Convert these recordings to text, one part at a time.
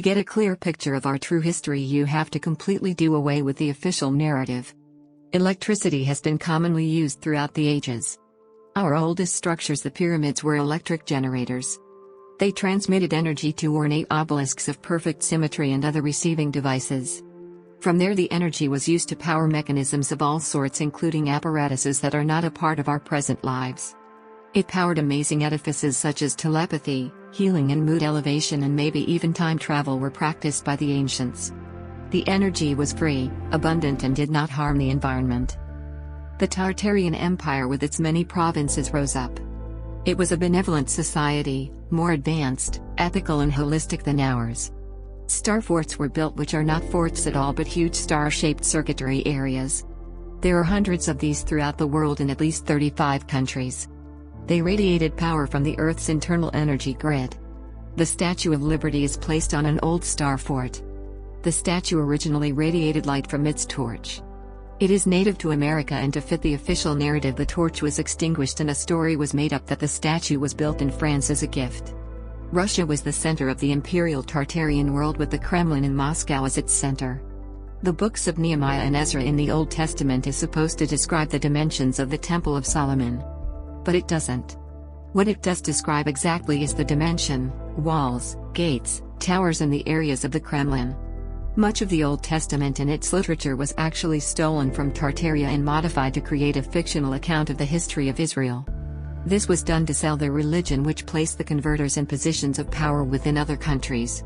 To get a clear picture of our true history, you have to completely do away with the official narrative. Electricity has been commonly used throughout the ages. Our oldest structures, the pyramids, were electric generators. They transmitted energy to ornate obelisks of perfect symmetry and other receiving devices. From there, the energy was used to power mechanisms of all sorts, including apparatuses that are not a part of our present lives. It powered amazing edifices such as telepathy, healing and mood elevation, and maybe even time travel were practiced by the ancients. The energy was free, abundant, and did not harm the environment. The Tartarian Empire with its many provinces rose up. It was a benevolent society, more advanced, ethical and holistic than ours. Star forts were built, which are not forts at all but huge star-shaped circuitry areas. There are hundreds of these throughout the world in at least 35 countries. They radiated power from the Earth's internal energy grid. The Statue of Liberty is placed on an old star fort. The statue originally radiated light from its torch. It is native to America, and to fit the official narrative, the torch was extinguished and a story was made up that the statue was built in France as a gift. Russia was the center of the imperial Tartarian world, with the Kremlin in Moscow as its center. The books of Nehemiah and Ezra in the Old Testament is supposed to describe the dimensions of the Temple of Solomon. But it doesn't. What it does describe exactly is the dimension, walls, gates, towers, and the areas of the Kremlin. Much of the Old Testament and its literature was actually stolen from Tartaria and modified to create a fictional account of the history of Israel. This was done to sell their religion, which placed the converters in positions of power within other countries.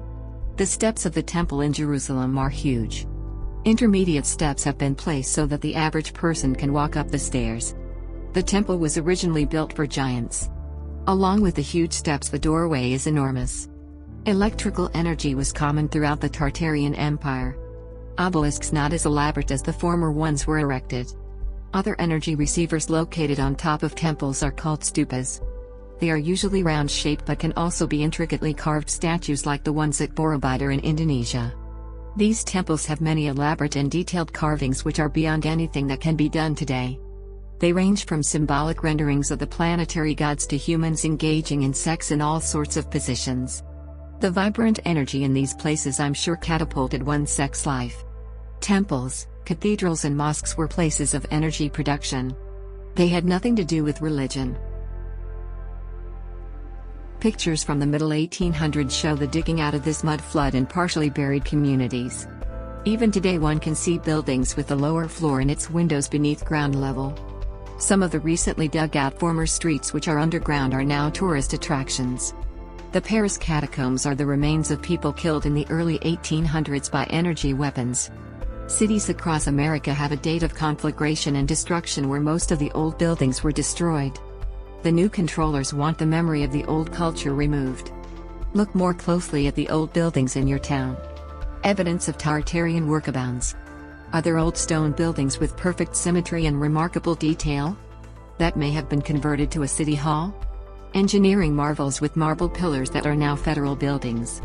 The steps of the temple in Jerusalem are huge. Intermediate steps have been placed so that the average person can walk up the stairs. The temple was originally built for giants. Along with the huge steps, the doorway is enormous. Electrical energy was common throughout the Tartarian Empire. Obelisks not as elaborate as the former ones were erected. Other energy receivers located on top of temples are called stupas. They are usually round-shaped but can also be intricately carved statues like the ones at Borobudur in Indonesia. These temples have many elaborate and detailed carvings which are beyond anything that can be done today. They range from symbolic renderings of the planetary gods to humans engaging in sex in all sorts of positions. The vibrant energy in these places, I'm sure, catapulted one's sex life. Temples, cathedrals and mosques were places of energy production. They had nothing to do with religion. Pictures from the middle 1800s show the digging out of this mud flood in partially buried communities. Even today one can see buildings with the lower floor and its windows beneath ground level. Some of the recently dug out former streets which are underground are now tourist attractions. The Paris catacombs are the remains of people killed in the early 1800s by energy weapons. Cities across America have a date of conflagration and destruction where most of the old buildings were destroyed. The new controllers want the memory of the old culture removed. Look more closely at the old buildings in your town. Evidence of Tartarian work abounds. Are there old stone buildings with perfect symmetry and remarkable detail? That may have been converted to a city hall? Engineering marvels with marble pillars that are now federal buildings.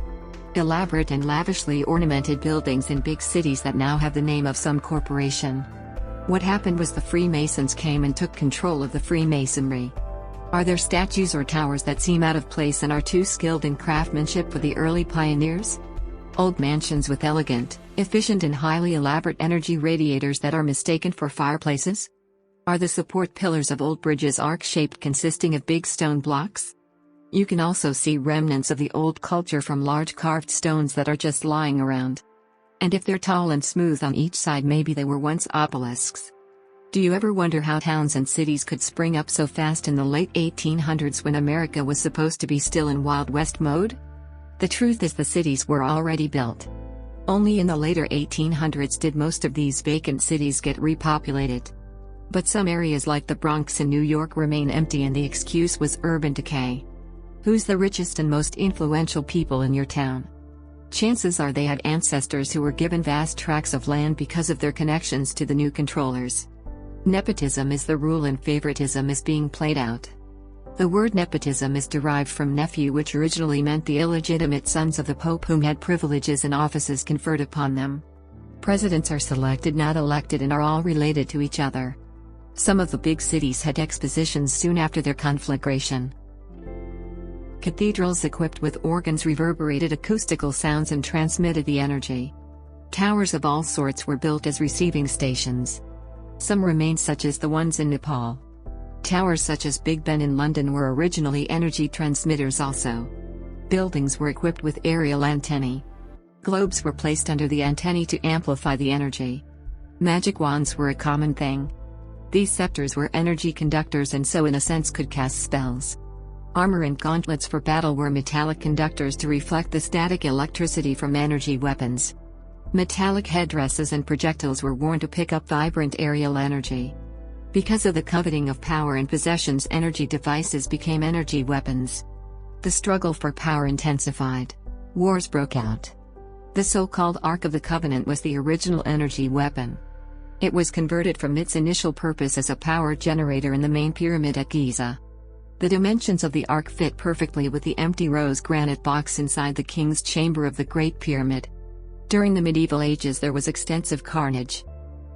Elaborate and lavishly ornamented buildings in big cities that now have the name of some corporation. What happened was the Freemasons came and took control of the Freemasonry. Are there statues or towers that seem out of place and are too skilled in craftsmanship for the early pioneers? Old mansions with elegant, efficient and highly elaborate energy radiators that are mistaken for fireplaces? Are the support pillars of old bridges arc-shaped consisting of big stone blocks? You can also see remnants of the old culture from large carved stones that are just lying around. And if they're tall and smooth on each side, maybe they were once obelisks. Do you ever wonder how towns and cities could spring up so fast in the late 1800s when America was supposed to be still in Wild West mode? The truth is the cities were already built. Only in the later 1800s did most of these vacant cities get repopulated. But some areas like the Bronx in New York remain empty, and the excuse was urban decay. Who's the richest and most influential people in your town? Chances are they had ancestors who were given vast tracts of land because of their connections to the new controllers. Nepotism is the rule and favoritism is being played out. The word nepotism is derived from nephew, which originally meant the illegitimate sons of the Pope whom had privileges and offices conferred upon them. Presidents are selected, not elected, and are all related to each other. Some of the big cities had expositions soon after their conflagration. Cathedrals equipped with organs reverberated acoustical sounds and transmitted the energy. Towers of all sorts were built as receiving stations. Some remain, such as the ones in Nepal. Towers such as Big Ben in London were originally energy transmitters also. Buildings were equipped with aerial antennae. Globes were placed under the antennae to amplify the energy. Magic wands were a common thing. These scepters were energy conductors and so in a sense could cast spells. Armor and gauntlets for battle were metallic conductors to reflect the static electricity from energy weapons. Metallic headdresses and projectiles were worn to pick up vibrant aerial energy. Because of the coveting of power and possessions, energy devices became energy weapons. The struggle for power intensified. Wars broke out. The so-called Ark of the Covenant was the original energy weapon. It was converted from its initial purpose as a power generator in the main pyramid at Giza. The dimensions of the Ark fit perfectly with the empty rose granite box inside the king's chamber of the Great Pyramid. During the medieval ages there was extensive carnage.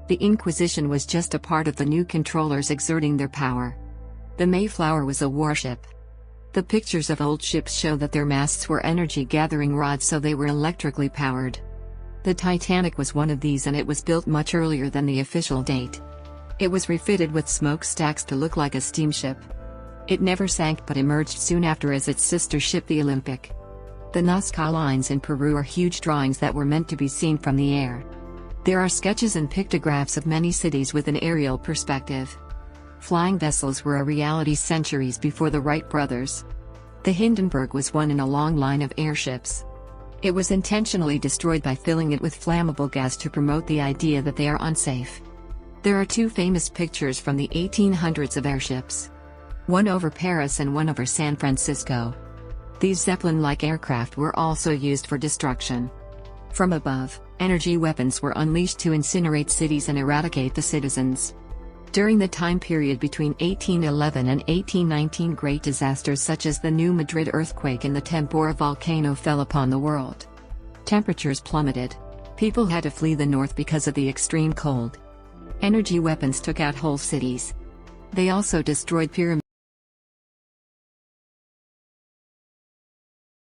The Inquisition was just a part of the new controllers exerting their power. The Mayflower was a warship. The pictures of old ships show that their masts were energy-gathering rods, so they were electrically powered. The Titanic was one of these, and it was built much earlier than the official date. It was refitted with smokestacks to look like a steamship. It never sank but emerged soon after as its sister ship, the Olympic. The Nazca lines in Peru are huge drawings that were meant to be seen from the air. There are sketches and pictographs of many cities with an aerial perspective. Flying vessels were a reality centuries before the Wright brothers. The Hindenburg was one in a long line of airships. It was intentionally destroyed by filling it with flammable gas to promote the idea that they are unsafe. There are two famous pictures from the 1800s of airships. One over Paris and one over San Francisco. These Zeppelin-like aircraft were also used for destruction. From above, energy weapons were unleashed to incinerate cities and eradicate the citizens. During the time period between 1811 and 1819, great disasters such as the New Madrid earthquake and the Tambora volcano fell upon the world. Temperatures plummeted. People had to flee the north because of the extreme cold. Energy weapons took out whole cities. They also destroyed pyramids.